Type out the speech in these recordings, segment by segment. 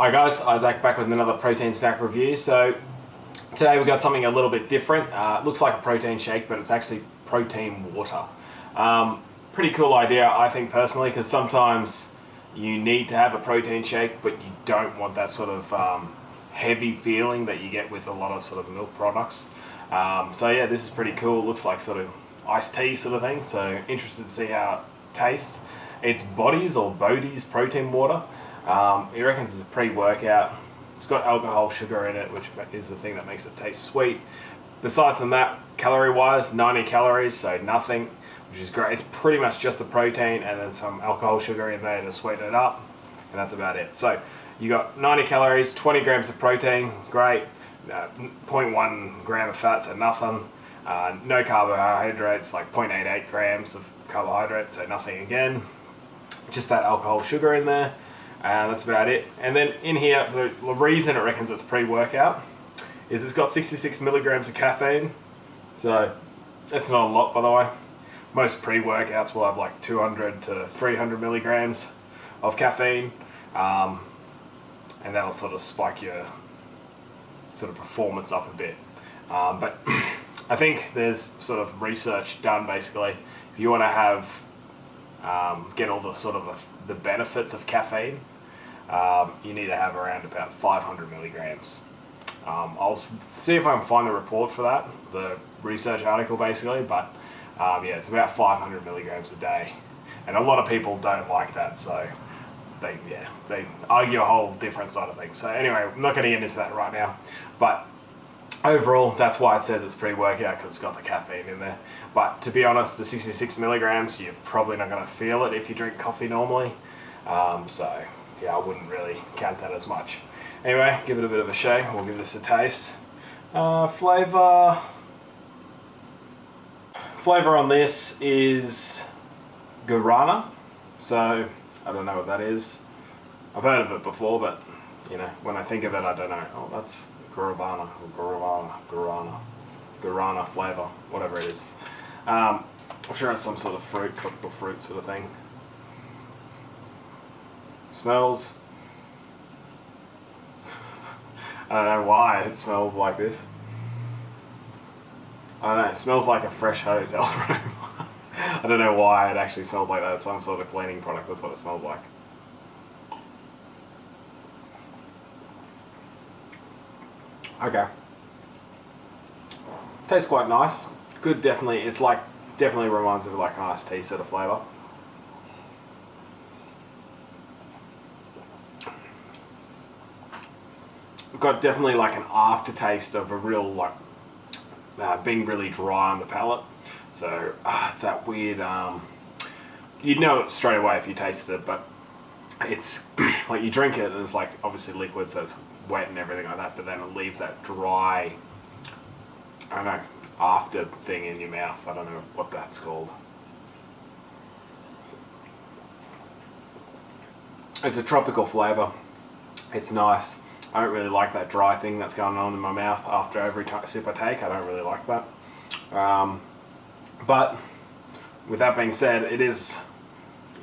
Hi guys, Isaac back with another protein snack review. So today we got something a little bit different. It looks like a protein shake, but it's actually protein water. Pretty cool idea, I think personally, because sometimes you need to have a protein shake, but you don't want that sort of heavy feeling that you get with a lot of sort of milk products. So yeah, this is pretty cool. It looks like sort of iced tea sort of thing. So interested to see how it tastes. It's Bodiez protein water. He reckons it's a pre-workout. It's got alcohol, sugar in it, which is the thing that makes it taste sweet. Besides from that, calorie-wise, 90 calories, so nothing, which is great. It's pretty much just the protein and then some alcohol, sugar in there to sweeten it up, and that's about it. So you got 90 calories, 20 grams of protein, great. 0.1 gram of fat, so nothing. No carbohydrates, like 0.88 grams of carbohydrates, so nothing again. Just that alcohol, sugar in there. That's about it. And then in here, the reason it reckons it's pre-workout is it's got 66 milligrams of caffeine. So that's not a lot, by the way. Most pre-workouts will have like 200 to 300 milligrams of caffeine. And that'll sort of spike your sort of performance up a bit. But I think there's sort of research done basically. If you want to have, get all the sort of the benefits of caffeine, you need to have around about 500 milligrams. I'll see if I can find the report for that, the research article basically, but yeah, it's about 500 milligrams a day. And a lot of people don't like that, so they argue a whole different side of things. So anyway, I'm not going to get into that right now, but overall, that's why it says it's pre-workout, because it's got the caffeine in there. But to be honest, the 66 milligrams, you're probably not going to feel it if you drink coffee normally. So yeah, I wouldn't really count that as much. Anyway, give it a bit of a shake. We'll give this a taste. Flavor on this is guarana. So I don't know what that is. I've heard of it before, but you know, when I think of it, I don't know. Oh, that's guarana flavor, whatever it is. I'm sure it's some sort of fruit, tropical fruit sort of thing. Smells, I don't know why it smells like this. I don't know, it smells like a fresh hotel room. I don't know why it actually smells like that. It's some sort of cleaning product, that's what it smells like. Okay. Tastes quite nice. Good, definitely. It's like, definitely reminds me of like an iced tea sort of flavour. Got definitely like an aftertaste of a real like being really dry on the palate. So it's that weird. You'd know it straight away if you tasted it, but it's like you drink it and it's like obviously liquid, so it's wet and everything like that. But then it leaves that dry, I don't know, after thing in your mouth. I don't know what that's called. It's a tropical flavour. It's nice. I don't really like that dry thing that's going on in my mouth after every sip I take. I don't really like that. But with that being said, it's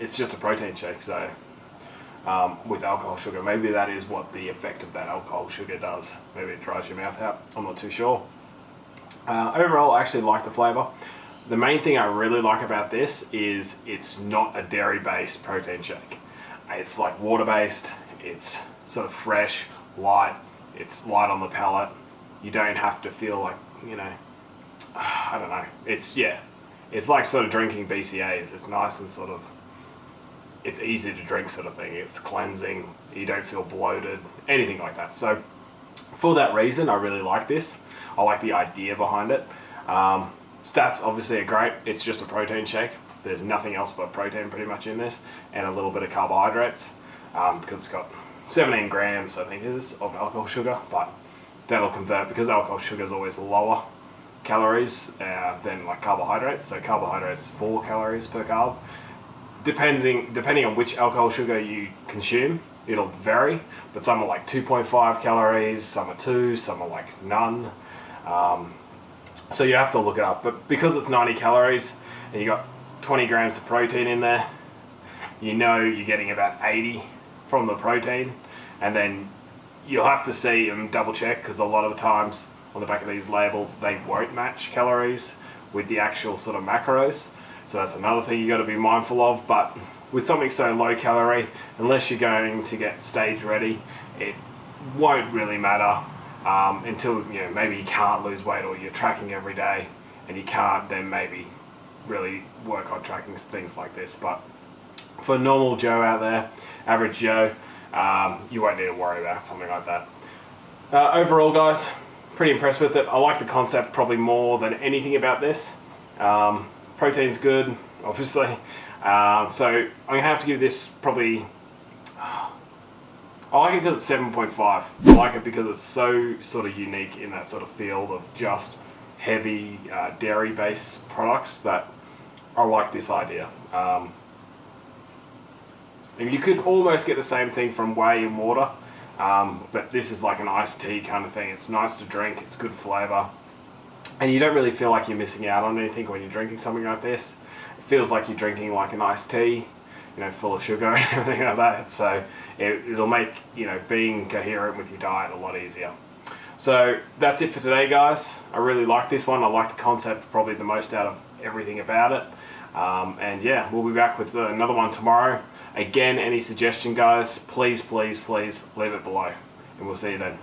just a protein shake, so with alcohol sugar. Maybe that is what the effect of that alcohol sugar does. Maybe it dries your mouth out. I'm not too sure. Overall, I actually like the flavour. The main thing I really like about this is it's not a dairy-based protein shake. It's like water-based. It's sort of fresh, light. It's light on the palate. You don't have to feel like, you know, I don't know. It's like sort of drinking BCAAs. It's nice and sort of, it's easy to drink sort of thing. It's cleansing. You don't feel bloated, anything like that. So for that reason, I really like this. I like the idea behind it. Stats obviously are great. It's just a protein shake. There's nothing else but protein pretty much in this, and a little bit of carbohydrates, because it's got 17 grams, I think it is, of alcohol sugar, but that'll convert, because alcohol sugar is always lower calories than like carbohydrates. So carbohydrates 4 calories per carb. Depending on which alcohol sugar you consume, it'll vary, but some are like 2.5 calories, some are 2, some are like none. So you have to look it up, but because it's 90 calories and you got 20 grams of protein in there, you know you're getting about 80 from the protein, and then you'll have to see and double check, because a lot of the times on the back of these labels they won't match calories with the actual sort of macros. So that's another thing you got to be mindful of. But with something so low calorie, unless you're going to get stage ready, it won't really matter until maybe you can't lose weight, or you're tracking every day and you can't, then maybe really work on tracking things like this. But for normal Joe out there, average Joe, you won't need to worry about something like that. Overall, guys, pretty impressed with it. I like the concept probably more than anything about this. Protein's good, obviously. So I'm gonna have to give this probably, I like it because it's 7.5. I like it because it's so sort of unique in that sort of field of just heavy dairy-based products, that I like this idea. And you could almost get the same thing from whey and water, but this is like an iced tea kind of thing. It's nice to drink, it's good flavor, and you don't really feel like you're missing out on anything when you're drinking something like this. It feels like you're drinking like an iced tea, full of sugar and everything like that. So it'll make being coherent with your diet a lot easier. So that's it for today, guys. I really like this one. I like the concept probably the most out of everything about it. And yeah, we'll be back with another one tomorrow. Again, any suggestion, guys, please leave it below, and we'll see you then.